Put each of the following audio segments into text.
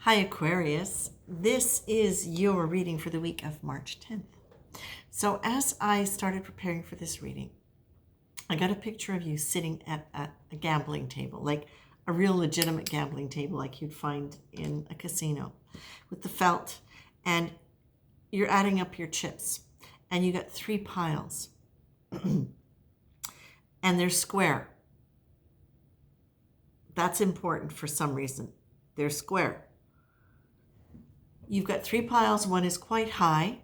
Hi Aquarius, this is your reading for the week of March 10th. So as I started preparing for this reading, I got a picture of you sitting at a gambling table, like a real legitimate gambling table like you'd find in a casino with the felt, and you're adding up your chips and you got 3 piles and they're square. That's important for some reason. They're square. You've got 3 piles. One is quite high.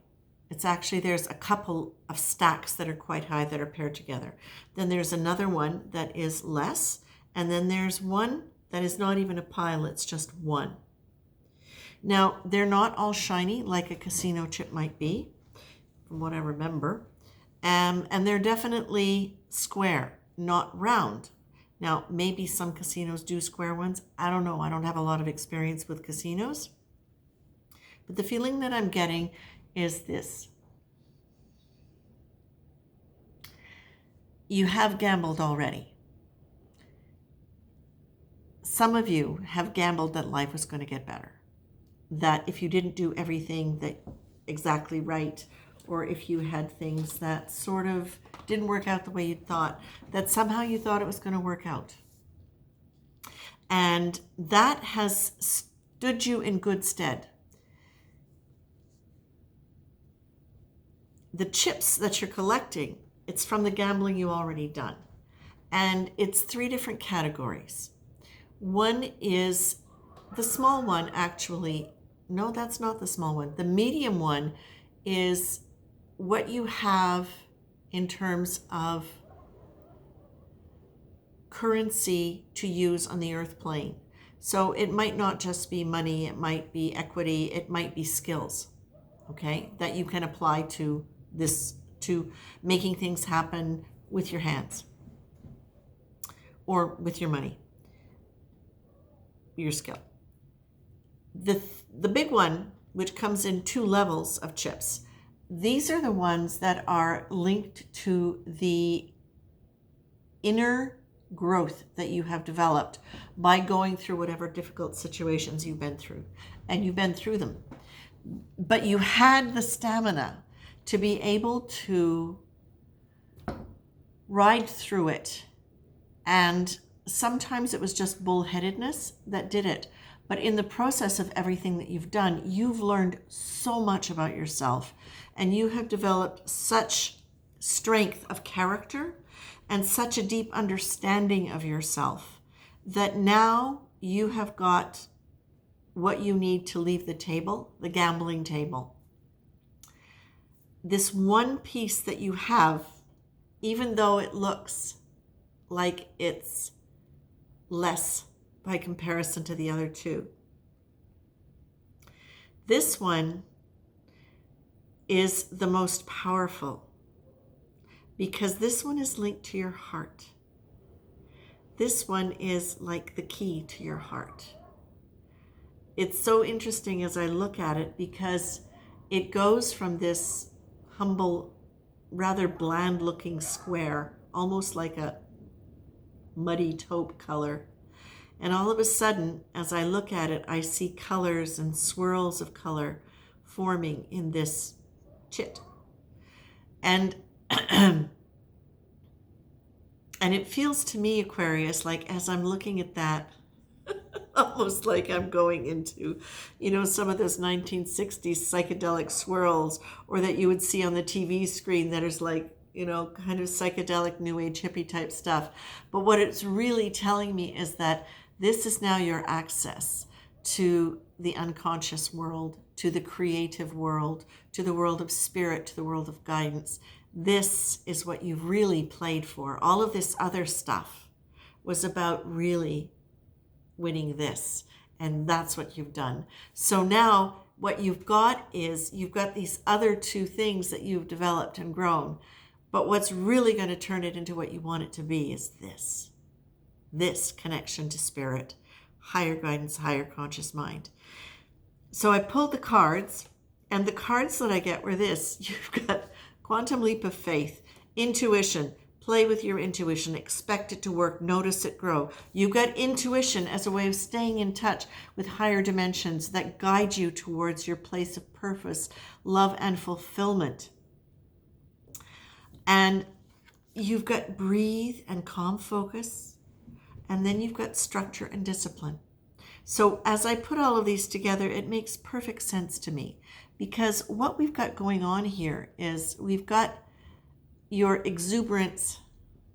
It's actually, there's a couple of stacks that are quite high that are paired together. Then there's another one that is less. And then there's one that is not even a pile. It's just one. Now, they're not all shiny like a casino chip might be, from what I remember. And they're definitely square, not round. Now, maybe some casinos do square ones. I don't know. I don't have a lot of experience with casinos. But the feeling that I'm getting is this. You have gambled already. Some of you have gambled that life was going to get better. That if you didn't do everything that exactly right, or if you had things that sort of didn't work out the way you thought, that somehow you thought it was going to work out. And that has stood you in good stead. The chips that you're collecting, it's from the gambling you already done. And it's 3 different categories. One is the small one, actually. No, that's not the small one. The medium one is what you have in terms of currency to use on the earth plane. So it might not just be money, it might be equity, it might be skills, okay, that you can apply to this, to making things happen with your hands or with your money, your skill. The big one, which comes in 2 levels of chips, these are the ones that are linked to the inner growth that you have developed by going through whatever difficult situations you've been through, and you've been through them. But you had the stamina to be able to ride through it. And sometimes it was just bullheadedness that did it. But in the process of everything that you've done, you've learned so much about yourself, and you have developed such strength of character and such a deep understanding of yourself that now you have got what you need to leave the table, the gambling table. This one piece that you have, even though it looks like it's less by comparison to the other 2, this one is the most powerful because this one is linked to your heart. This one is like the key to your heart. It's so interesting as I look at it because it goes from this humble, rather bland looking square, almost like a muddy taupe color. And all of a sudden, as I look at it, I see colors and swirls of color forming in this chit. And and it feels to me, Aquarius, like as I'm looking at that, almost like I'm going into, some of those 1960s psychedelic swirls, or that you would see on the TV screen that is like, kind of psychedelic new age hippie type stuff. But what it's really telling me is that this is now your access to the unconscious world, to the creative world, to the world of spirit, to the world of guidance. This is what you've really played for. All of this other stuff was about really winning this, and that's what you've done. So now what you've got is you've got these other 2 things that you've developed and grown, but what's really going to turn it into what you want it to be is this connection to spirit, higher guidance, higher conscious mind. So I pulled the cards, and the cards that I get were this. You've got quantum leap of faith, intuition, Play with your intuition. Expect it to work. Notice it grow. You've got intuition as a way of staying in touch with higher dimensions that guide you towards your place of purpose, love, and fulfillment. And you've got breathe and calm focus. And then you've got structure and discipline. So as I put all of these together, it makes perfect sense to me, because what we've got going on here is we've got your exuberance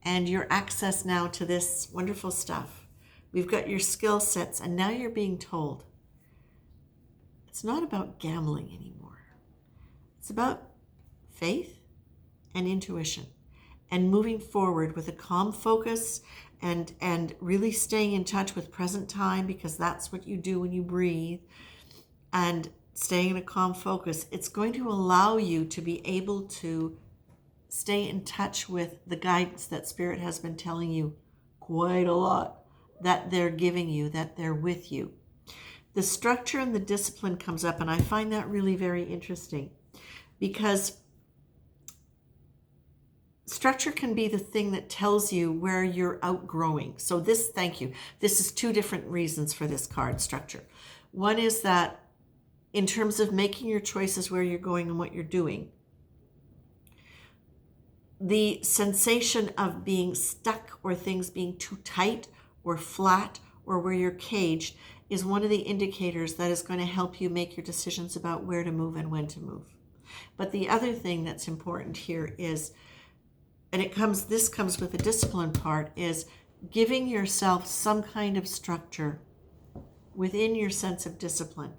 and your access now to this wonderful stuff. We've got your skill sets, and now you're being told it's not about gambling anymore. It's about faith and intuition and moving forward with a calm focus and really staying in touch with present time, because that's what you do when you breathe, and staying in a calm focus. It's going to allow you to be able to stay in touch with the guidance that Spirit has been telling you quite a lot, that they're giving you, that they're with you. The structure and the discipline comes up, and I find that really very interesting, because structure can be the thing that tells you where you're outgrowing. So this, thank you. This is two different reasons for this card, structure. One is that in terms of making your choices where you're going and what you're doing, the sensation of being stuck or things being too tight or flat or where you're caged is one of the indicators that is going to help you make your decisions about where to move and when to move. But the other thing that's important here is, and this comes with the discipline part, is giving yourself some kind of structure within your sense of discipline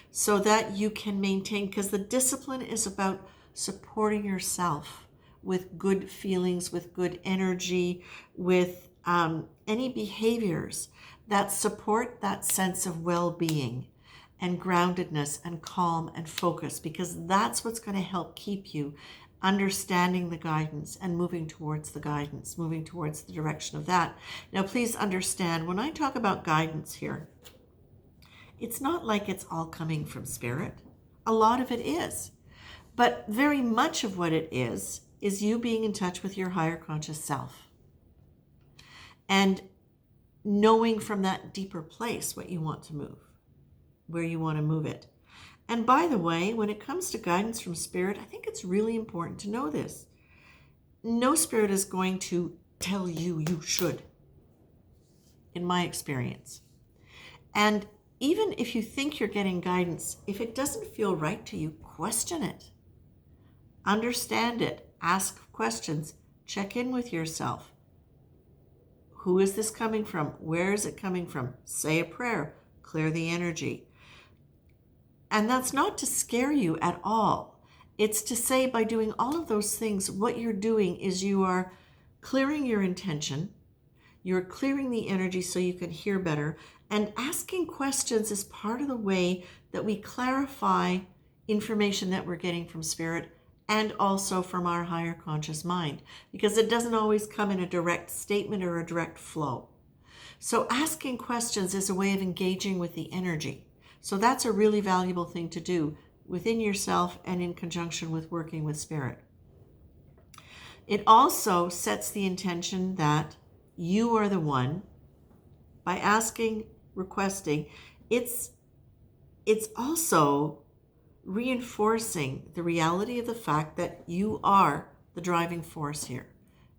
so that you can maintain, because the discipline is about supporting yourself with good feelings, with good energy, with any behaviors that support that sense of well-being and groundedness and calm and focus, because that's what's going to help keep you understanding the guidance and moving towards the guidance, moving towards the direction of that. Now, please understand, when I talk about guidance here, it's not like it's all coming from Spirit. A lot of it is. But very much of what it is you being in touch with your higher conscious self and knowing from that deeper place what you want to move, where you want to move it. And by the way, when it comes to guidance from Spirit, I think it's really important to know this. No Spirit is going to tell you you should, in my experience. And even if you think you're getting guidance, if it doesn't feel right to you, question it. Understand it. Ask questions. Check in with yourself. Who is this coming from? Where is it coming from? Say a prayer. Clear the energy. And that's not to scare you at all. It's to say, by doing all of those things, what you're doing is you are clearing your intention. You're clearing the energy so you can hear better. And asking questions is part of the way that we clarify information that we're getting from Spirit and also from our higher conscious mind, because it doesn't always come in a direct statement or a direct flow. So asking questions is a way of engaging with the energy. So that's a really valuable thing to do within yourself and in conjunction with working with Spirit. It also sets the intention that you are the one, by asking, requesting, it's also reinforcing the reality of the fact that you are the driving force here.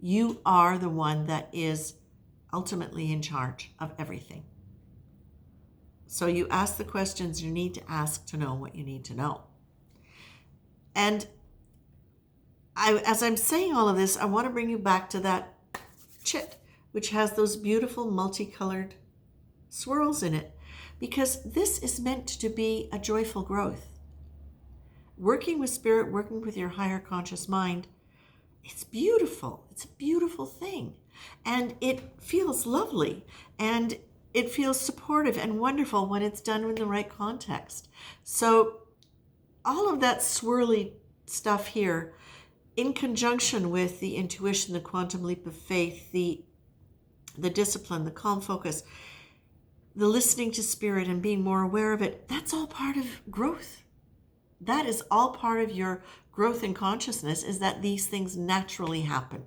You are the one that is ultimately in charge of everything. So you ask the questions you need to ask to know what you need to know. And as I'm saying all of this, I want to bring you back to that chit, which has those beautiful multicolored swirls in it, because this is meant to be a joyful growth. Working with Spirit, working with your higher conscious mind, it's beautiful. It's a beautiful thing. And it feels lovely. And it feels supportive and wonderful when it's done in the right context. So all of that swirly stuff here, in conjunction with the intuition, the quantum leap of faith, the discipline, the calm focus, the listening to Spirit and being more aware of it, that's all part of growth. That is all part of your growth in consciousness, is that these things naturally happen.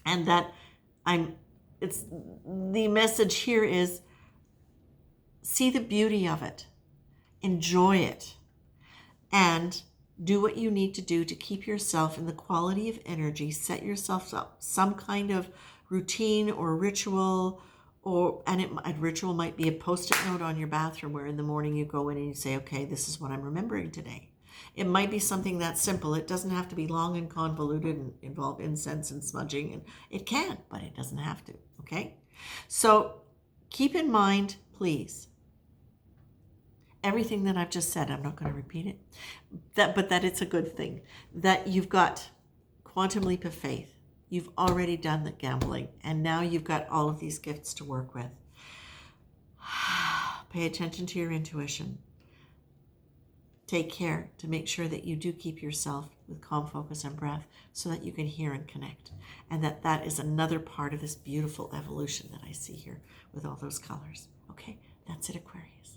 And that it's the message here is see the beauty of it, enjoy it, and do what you need to do to keep yourself in the quality of energy. Set yourself up some kind of routine or ritual, and a ritual might be a post-it note on your bathroom where in the morning you go in and you say, okay, this is what I'm remembering today. It might be something that simple. It doesn't have to be long and convoluted and involve incense and smudging. And it can, but it doesn't have to. Okay? So keep in mind, please, everything that I've just said. I'm not going to repeat it. But that it's a good thing. That you've got quantum leap of faith. You've already done the gambling. And now you've got all of these gifts to work with. Pay attention to your intuition. Take care to make sure that you do keep yourself with calm focus and breath so that you can hear and connect. And that is another part of this beautiful evolution that I see here with all those colors. Okay, that's it, Aquarius.